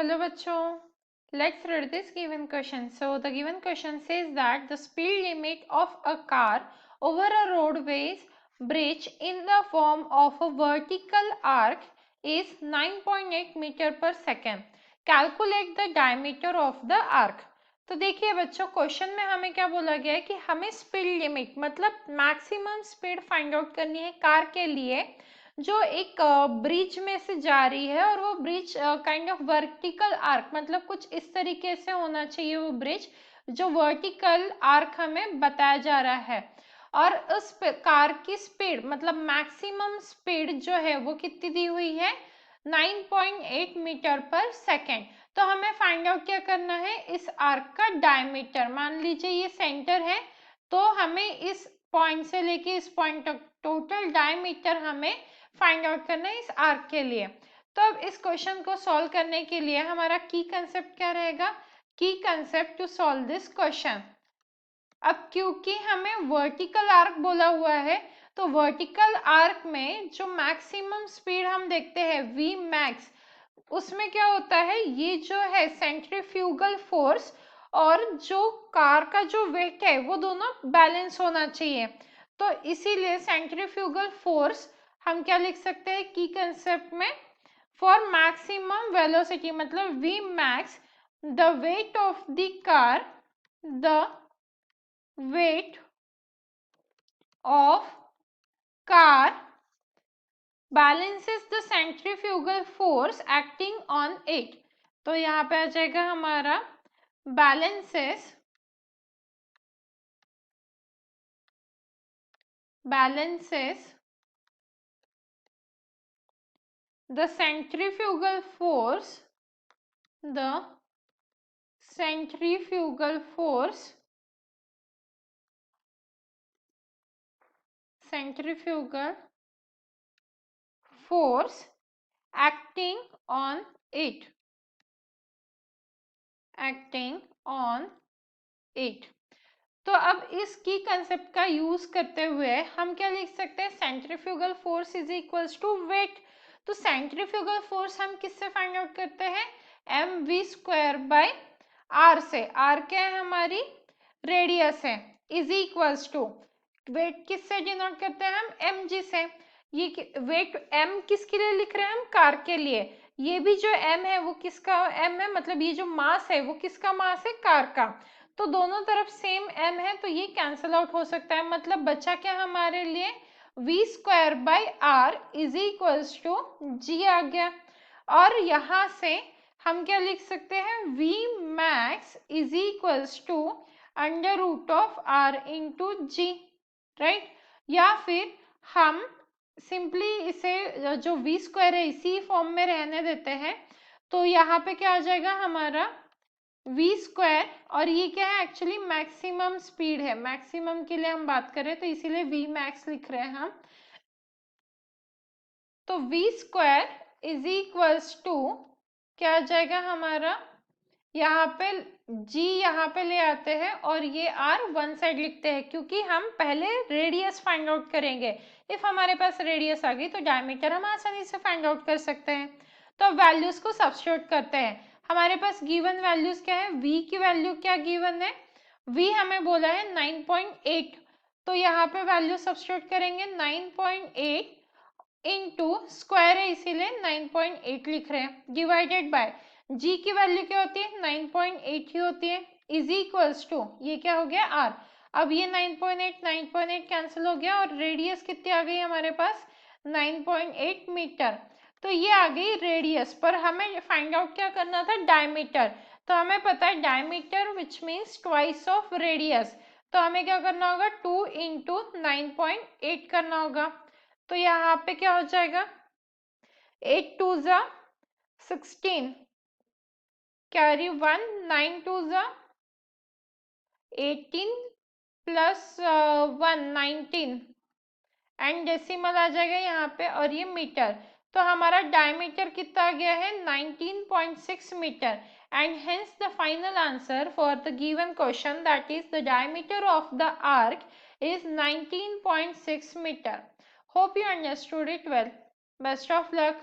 Hello bachcho, let's read this given question. So the given question says that the speed limit of a car over a roadways bridge in the form of a vertical arc is 9.8 meter per second. Calculate the diameter of the arc. तो देखिए बच्चों, question में हमें क्या बोला गया है कि हमें स्पीड लिमिट मतलब मैक्सिमम स्पीड फाइंड आउट करनी है कार के लिए जो एक ब्रिज में से जा रही है, और वो bridge kind of vertical arc मतलब कुछ इस तरीके से होना चाहिए वो ब्रिज जो वर्टिकल आर्क हमें बताया जा रहा है। और उस कार की स्पीड मतलब मैक्सिमम स्पीड जो है वो कितनी दी हुई है 9.8 मीटर पर सेकेंड। तो हमें फाइंड आउट क्या करना है, इस आर्क का डायमीटर। मान लीजिए ये सेंटर है, तो हमें इस पॉइंट से लेके इस पॉइंट तक टोटल डायमीटर हमें फाइंड आउट करना है इस आर्क के लिए। तो अब इस क्वेश्चन को सॉल्व करने के लिए हमारा की कंसेप्ट क्या रहेगा, की concept to solve this question. अब क्योंकि हमें वर्टिकल आर्क बोला हुआ है, तो वर्टिकल आर्क में जो मैक्सिमम स्पीड हम देखते हैं वी मैक्स, उसमें क्या होता है, ये जो है सेंट्रीफ्यूगल फोर्स और जो कार का जो वेट है वो दोनों बैलेंस होना चाहिए। तो इसीलिए सेंट्रीफ्यूगल फोर्स हम क्या लिख सकते हैं की कंसेप्ट में, फॉर मैक्सिमम वेलोसिटी मतलब V max the weight of the car, the weight of car balances the centrifugal force acting on it। तो यहाँ पे आ जाएगा हमारा balances the centrifugal force, the centrifugal force acting on it, तो अब इस की कंसेप्ट का यूज करते हुए हम क्या लिख सकते हैं, centrifugal force is equals to weight. तो सेंट्रीफ्यूगल फोर्स हम किससे फाइंड आउट करते हैं, M V square by R से। आर क्या है, हमारी रेडियस है, इज इक्वल्स टू वेट किससे डिनोट करते हैं हम, एम जी से। ये वेट एम किसके लिए लिख रहे हैं हम, कार के लिए। ये भी जो एम है वो किसका एम है, मतलब ये जो मास है वो किसका मास है, कार का। तो दोनों तरफ सेम एम है, तो ये कैंसिल आउट हो सकता है। मतलब बचा क्या हमारे लिए, V square by R is equals to G आ गया। और यहां से हम क्या लिख सकते हैं, V max is equals to under root of R into G, right. या फिर हम सिंपली इसे जो वी स्क्वायर है इसी फॉर्म में रहने देते हैं। तो यहाँ पे क्या आ जाएगा हमारा वी स्क्वायर, और ये क्या है एक्चुअली मैक्सिमम स्पीड है, मैक्सिमम के लिए हम बात करें तो इसीलिए वी मैक्स लिख रहे हैं हम। तो V square is equals to क्या आ जाएगा हमारा, यहाँ पे जी यहाँ पे ले आते हैं और ये आर वन साइड लिखते हैं, क्योंकि हम पहले रेडियस फाइंड आउट करेंगे। इफ हमारे पास रेडियस आ गई तो डायमीटर हम आसानी से फाइंड आउट कर सकते हैं। तो वैल्यूज को सब्स्टिट्यूट करते हैं। हमारे पास गिवन वैल्यूज क्या है, v की वैल्यू क्या गिवन है, v हमें बोला है 9.8, तो यहाँ पे वैल्यू सब्स्टिट्यूट करेंगे 9.8 इंटू स्क्वायर है इसीलिए 9.8 लिख रहे हैं, डिवाइडेड बाय g की वैल्यू क्या होती है 9.8 ही होती है, इज इक्वल्स टू ये क्या हो गया r। अब ये 9.8 कैंसिल हो गया और रेडियस कितनी आ गई हमारे पास 9.8 मीटर। तो ये आ गई रेडियस, पर हमें फाइंड आउट क्या करना था, डायमीटर। तो हमें पता है diameter which means twice of radius, तो हमें क्या करना होगा 2 इंटू 9.8 करना होगा। तो यहाँ पे क्या हो जाएगा 8 2 जा 16, कैरी 1 9 2 जा 18 प्लस 1 19 एंड डेसिमल आ जाएगा यहाँ पे, और ये मीटर। तो हमारा डायमीटर कितना आ गया है 19.6 metre, and hence the final answer for the given question, that is the diameter of the arc is 19.6 meter. Hope you understood it well. Best of luck.